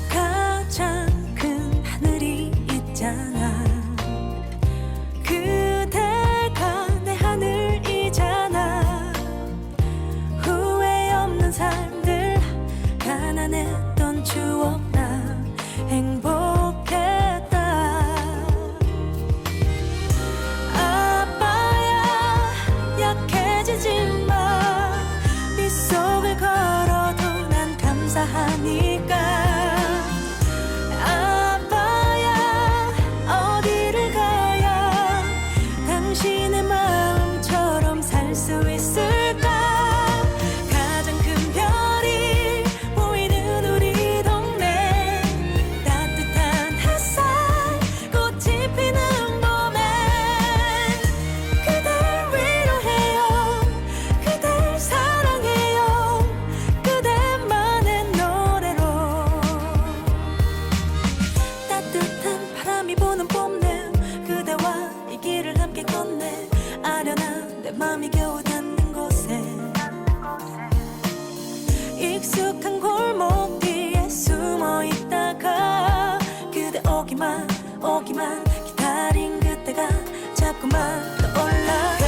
가장 큰 하늘이 있잖아. 그대가 내 하늘이잖아. 후회 없는 삶들 가난했던 추억 나 행복했다. 아빠야 약해지지만 빗속을 걸어도 난 감사하니까. 아빠야 어디를 가야 당신의 마음처럼 살 수 있을까. 가장 큰 별이 보이는 우리 동네 따뜻한 햇살 꽃이 피는 봄에 그댈 위로해요 그댈 사랑해요 그대만의 노래로. 따뜻한 바람이 부는 봄내 그대와 이 길을 함께 걷네. 아련한 내 맘이 겨우 닿는 곳에 익숙한 골목 뒤에 숨어 있다가 그대 오기만 기다린 그때가 자꾸만 떠올라.